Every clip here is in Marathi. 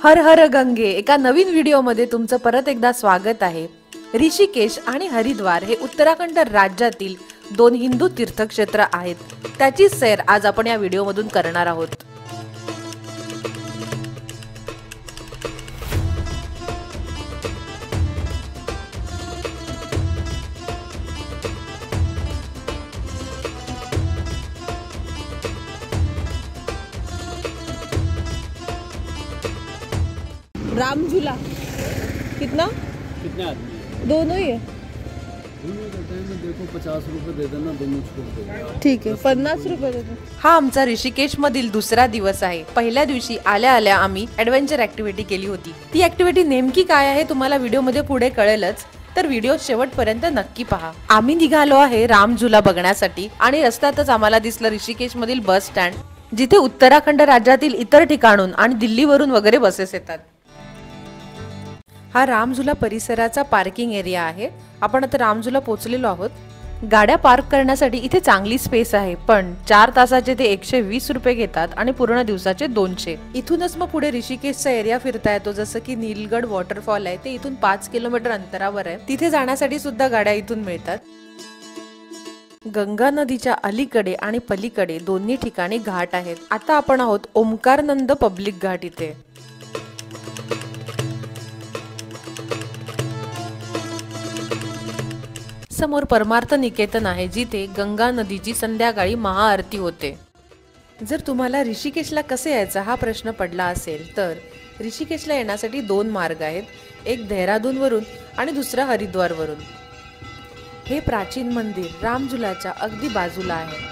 हर हर गंगे एका नवीन व्हिडिओमध्ये तुमचं परत एकदा स्वागत आहे। ऋषिकेश आणि हरिद्वार हे उत्तराखंड राज्यातील दोन हिंदू तीर्थक्षेत्र आहेत। त्याची सैर आज आपण या व्हिडिओमधून करणार आहोत। राम झूला कितना आदमी दोनों ही है। देखो 50 रुपए दे देना दोनों को। ठीक है 50 रुपए दे दो। हा आमचा ऋषिकेश मधील दुसरा दिवस आहे। पहिल्या दिवशी आल्या आल्या आम्ही ऍडव्हेंचर ऍक्टिव्हिटी केली होती। ती ऍक्टिव्हिटी नेमकी काय आहे तुम्हाला व्हिडिओ मध्ये पुढे कळेलच, तर व्हिडिओ शेवटपर्यंत नक्की पहा। आम्ही निघालो आहे राम झूला बघण्यासाठी आणि रस्त्यातच आम्हाला दिसलं ऋषिकेश मधील बस स्टँड, जिथे उत्तराखंड राज्यातील इतर ठिकाणून आणि दिल्लीवरून वगैरे बसेस येतात। हा रामझुला परिसराचा पार्किंग एरिया आहे। आपण आता रामझुला पोहोचलेलो आहोत। गाड्या पार्क करण्यासाठी इथे चांगली स्पेस आहे, पण 4 तासाचे ते 120 रुपये घेतात आणि पूर्ण दिवसाचे 200। इथूनच मग पुढे ऋषिकेशचा एरिया फिरता येतो, जसं की नीलगड वॉटरफॉल आहे, ते इथून 5 किलोमीटर अंतरावर आहे। तिथे जाण्यासाठी सुद्धा गाड्या इथून मिळतात। गंगा नदीच्या अलीकडे आणि पलीकडे दोन्ही ठिकाणी घाट आहेत। आता आपण आहोत ओमकारनंद पब्लिक घाट इथे। समोर परमार्थ निकेतन आहे, जिथे गंगा नदीची संध्याकाळी महाआरती होते। जर तुम्हाला ऋषिकेशला कसे यायचं हा प्रश्न पडला असेल, तर ऋषिकेशला येण्यासाठी 2 मार्ग आहेत, एक देहरादून वरून आणि दुसरा हरिद्वार वरून। हे प्राचीन मंदिर रामझुलाच्या अगदी बाजूला आहे।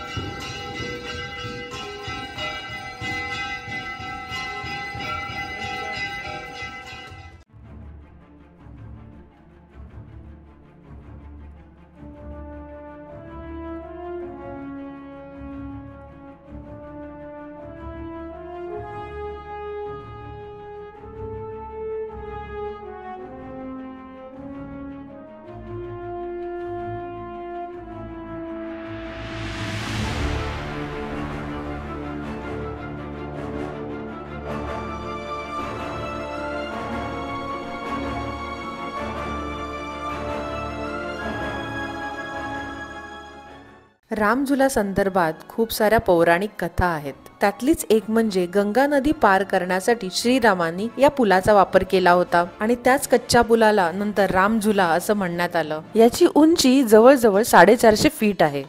रामझुला संदर्भात खूप साऱ्या पौराणिक कथा आहेत। त्यातलीच एक म्हणजे गंगा नदी पार करण्यासाठी श्रीरामांनी या पुलाचा वापर केला होता आणि त्याच कच्च्या पुलाला नंतर रामझुला असं म्हणण्यात आलं। याची उंची जवळजवळ 450 फीट आहे।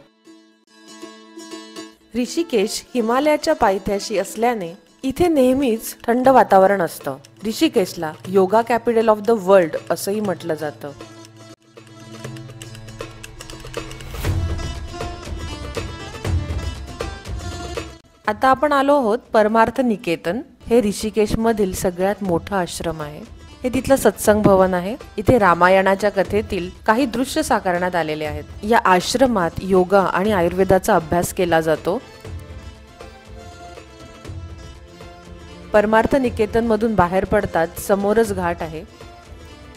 ऋषिकेश हिमालयाच्या पायथ्याशी असल्याने इथे नेहमीच थंड वातावरण असतं। ऋषिकेशला yoga capital of the world असंही म्हटलं जातं। आता आपण आलो आहोत परमार्थ निकेतन। हे ऋषिकेश मधील सगळ्यात मोठं आश्रम आहे। हे तिथलं सत्संग भवन आहे। इथे रामायणाच्या कथेतील काही दृश्य साकारण्यात आलेले आहेत। या आश्रमात योगा आणि आयुर्वेदाचा अभ्यास केला जातो। परमार्थ निकेतन मधून बाहेर पडतात समोरच घाट आहे।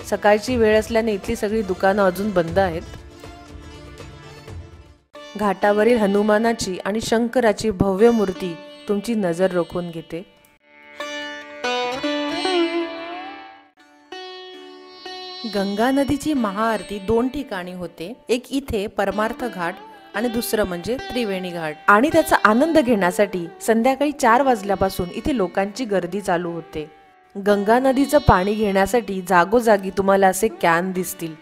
सकाळची वेळ असल्याने इथली सगळी दुकानं अजून बंद आहेत। घाटावरील हनुमानाची आणि शंकराची भव्य मूर्ती तुमची नजर रोखून घेते। गंगा नदीची महाआरती 2 ठिकाणी होते, एक इथे परमार्थ घाट आणि दुसरं म्हणजे त्रिवेणी घाट। आणि त्याचा आनंद घेण्यासाठी संध्याकाळी 4 वाजल्यापासून इथे लोकांची गर्दी चालू होते। गंगा नदीचं पाणी घेण्यासाठी जागोजागी तुम्हाला असे कॅन दिसतील।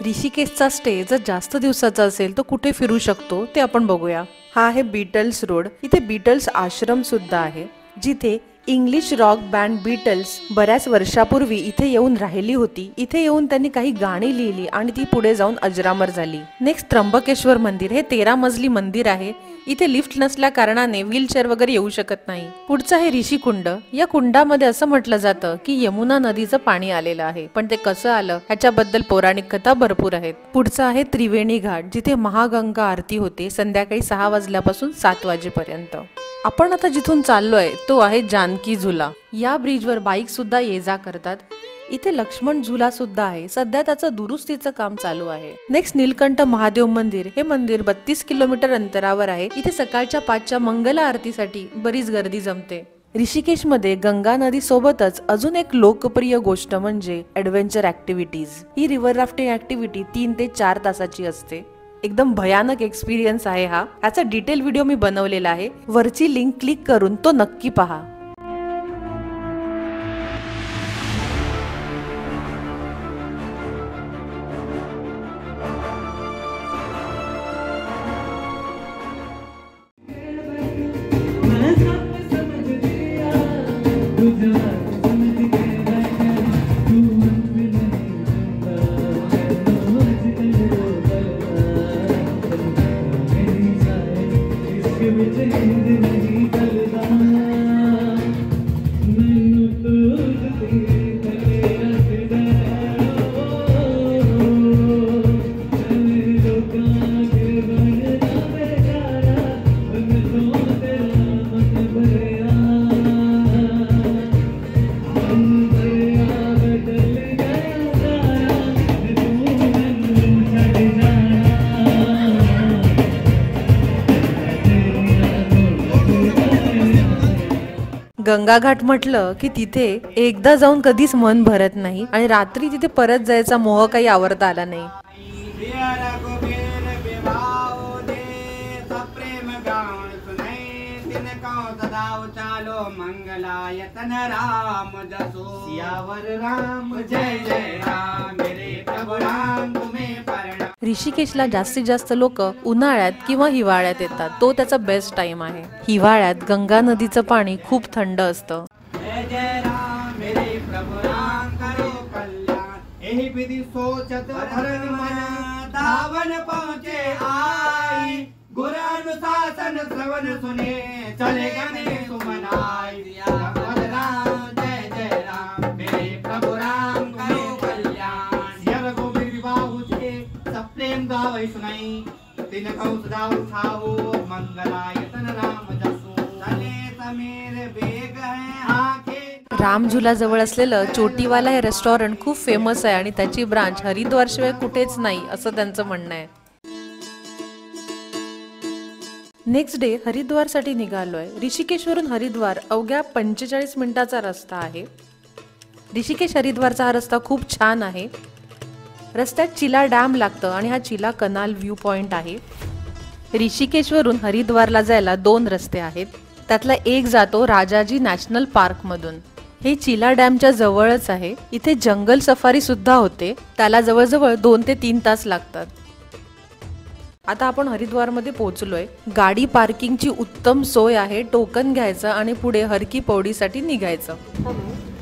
ऋषिकेशचा स्टे जर जास्त दिवसाचा असेल तर कुठे फिरू शकतो ते आपण बघूया। हा आहे बीटल्स रोड। इथे बीटल्स आश्रम सुद्धा आहे, जिथे इंग्लिश रॉक बँड बीटल्स बऱ्याच वर्षापूर्वी इथे येऊन राहिली होती। इथे येऊन त्यांनी काही गाणी लिहिली आणि ती पुढे जाऊन अजरामर झाली। नेक्स्ट त्र्यंबकेश्वर मंदिर हे 13 मजली मंदिर आहे। इथे लिफ्ट नसल्या कारणाने व्हीलचेअर वगैरे येऊ शकत नाही। पुढचं आहे ऋषी कुंड। या कुंडामध्ये असं म्हटलं जातं की यमुना नदीचं पाणी आलेलं आहे, पण ते कसं आलं ह्याच्याबद्दल पौराणिक कथा भरपूर आहेत। पुढचं आहे त्रिवेणी घाट, जिथे महागंगा आरती होते संध्याकाळी 6 वाजल्यापासून 7 वाजेपर्यंत। आपण आता जिथून चाललोय तो आहे जानकी झुला। या ब्रिजवर बाईक सुद्धा ये जा करतात। इथे लक्ष्मण झुला सुद्धा आहे, सध्या त्याचं दुरुस्तीचं काम चालू आहे। नेक्स्ट नीलकंठ महादेव मंदिर। हे मंदिर 32 किलोमीटर अंतरावर आहे। इथे सकाळच्या 5च्या मंगल आरतीसाठी बरीच गर्दी जमते। ऋषिकेश मध्ये गंगा नदी सोबतच अजून एक लोकप्रिय गोष्ट म्हणजे ऍडव्हेंचर ऍक्टिव्हिटीज। ही रिव्हर राफ्टिंग ऍक्टिव्हिटी 3 ते 4 तासाची असते। एकदम भयानक एक्सपिरियन्स आहे हा। याचा डिटेल व्हिडिओ मी बनवलेला आहे, वरची लिंक क्लिक करून तो नक्की पहा। गंगाघाट म्हटलं की तिथे एकदा जाऊन कधीच मन भरत नाही आणि रात्री तिथे परत जायचा मोह काही आवरता आला नाही। ऋषिकेशला जास्तीत जास्त लोक उन्हाळ्यात किंवा हिवाळ्यात येतात, तो त्याचा बेस्ट टाइम आहे। हिवाळ्यात गंगा नदीचं पाणी खूप थंड असतं। राम झुला जवळ असलेलं चोटीवाला हे रेस्टॉरंट खूप फेमस आहे आणि त्याची ब्रांच हरिद्वार शिवाय कुठेच नाही असं त्यांचं म्हणणं आहे। नेक्स्ट डे हरिद्वार साठी निघालोय। ऋषिकेशवरून हरिद्वार अवघ्या 45 मिनिटाचा रस्ता आहे। ऋषिकेश हरिद्वारचा हा रस्ता खूप छान आहे। रस्त्यात चिला डॅम लागतं आणि हा चिला कनाल व्ह्यू पॉइंट आहे। ऋषिकेशवरून हरिद्वारला जायला 2 रस्ते आहेत, त्यातला एक जातो राजाजी नॅशनल पार्क मधून। हे चिला डॅमच्या जवळच आहे। इथे जंगल सफारी सुद्धा होते, त्याला जवळजवळ 2 ते 3 तास लागतात। आता आपण हरिद्वार मध्ये पोहोचलोय। गाडी पार्किंगची उत्तम सोय आहे, टोकन घ्यायचं आणि पुढे हर की पौडीसाठी निघायचं।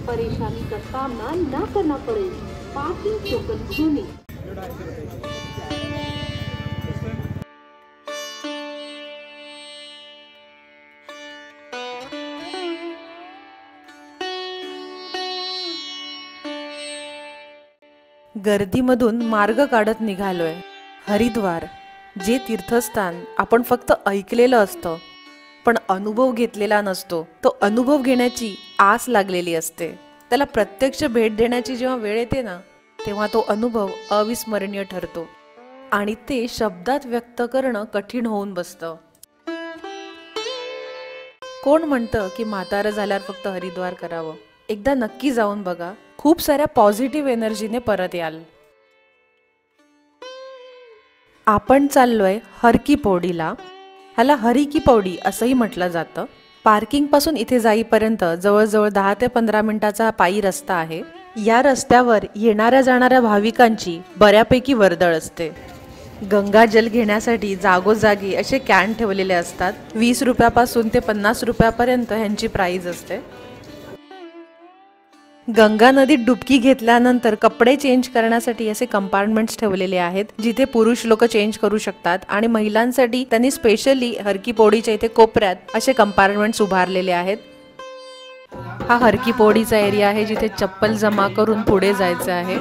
परेशानी का सामना ना करना पड़े, पार्किंग टोकन सुनी। गर्दीमधून मार्ग काढत निघालोय। हरिद्वार जे तीर्थस्थान आपण फक्त ऐकलेलं असतं पण अनुभव घेतलेला नसतो, तो अनुभव घेण्याची आस लागलेली असते। त्याला प्रत्यक्ष भेट देण्याची जेव्हा वेळ येते ना, तेव्हा तो अनुभव अविस्मरणीय ठरतो आणि ते शब्दात व्यक्त करणं कठीण होऊन बसतं। कोण म्हणतं की म्हातारं झाल्यावर फक्त हरिद्वार करावं? एकदा नक्की जाऊन बघा, खूप साऱ्या पॉझिटिव्ह एनर्जीने परत याल। आपण चाललोय हर की पौडीला। ह्याला हरी की पौडी असंही म्हटलं जातं। पार्किंग पासून इथे जाईपर्यंत जवळजवळ 10 ते 15 मिनिटाचा पायी रस्ता आहे। या रस्त्यावर येणाऱ्या जाणाऱ्या भाविकांची बऱ्यापैकी वर्दळ असते। गंगा जल घेण्यासाठी जागोजागी असे कॅन ठेवलेले असतात। 20 रुपयापासून ते 50 रुपयापर्यंत ह्यांची प्राइस असते। गंगा नदीत डुबकी घेतल्यानंतर कपडे चेंज करण्यासाठी असे कंपार्टमेंट्स ठेवलेले आहेत, जिथे पुरुष लोक चेंज करू शकतात आणि महिलांसाठी त्यांनी स्पेशली हरकी पौडीच्या इथे कोपऱ्यात असे कंपार्टमेंट्स उभारलेले आहेत. हा हरकी पौडीचा एरिया आहे, जिथे चप्पल जमा करून पुढे जायचं आहे.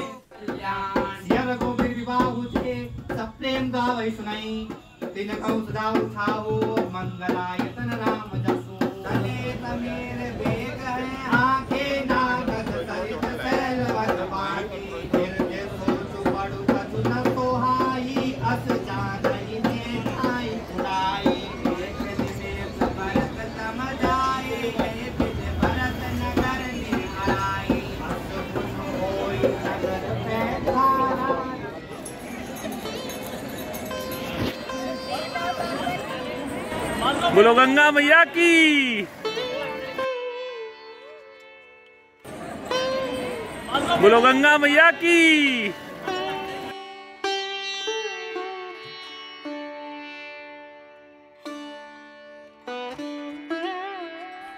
बोलो गंगा मैया की, बोलो गंगा मैया की.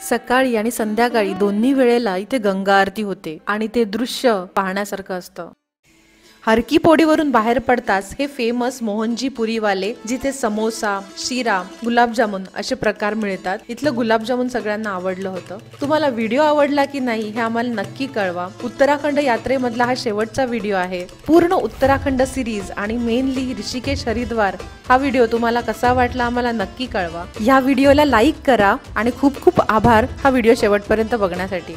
सकाळी आणि संध्याकाळी दोन्ही वेळेला इथे गंगा आरती होते आणि ते दृश्य पाहण्यासारखं असतं. हरकी पौडीवरून बाहेर पडताच हे फेमस मोहनजी पुरीवाले, जिथे समोसा, शिरा, गुलाबजामुन असे प्रकार मिळतात. इथलं गुलाबजामुन सगळ्यांना आवडलं होतं. तुम्हाला व्हिडिओ आवडला की नाही हे आम्हाला नक्की कळवा. उत्तराखंड यात्रेमधला हा शेवटचा व्हिडिओ आहे. पूर्ण उत्तराखंड सिरीज आणि मेनली ऋषिकेश हरिद्वार हा व्हिडिओ तुम्हाला कसा वाटला आम्हाला नक्की कळवा. या व्हिडिओला लाईक करा आणि खूप खूप आभार हा व्हिडिओ शेवटपर्यंत बघण्यासाठी.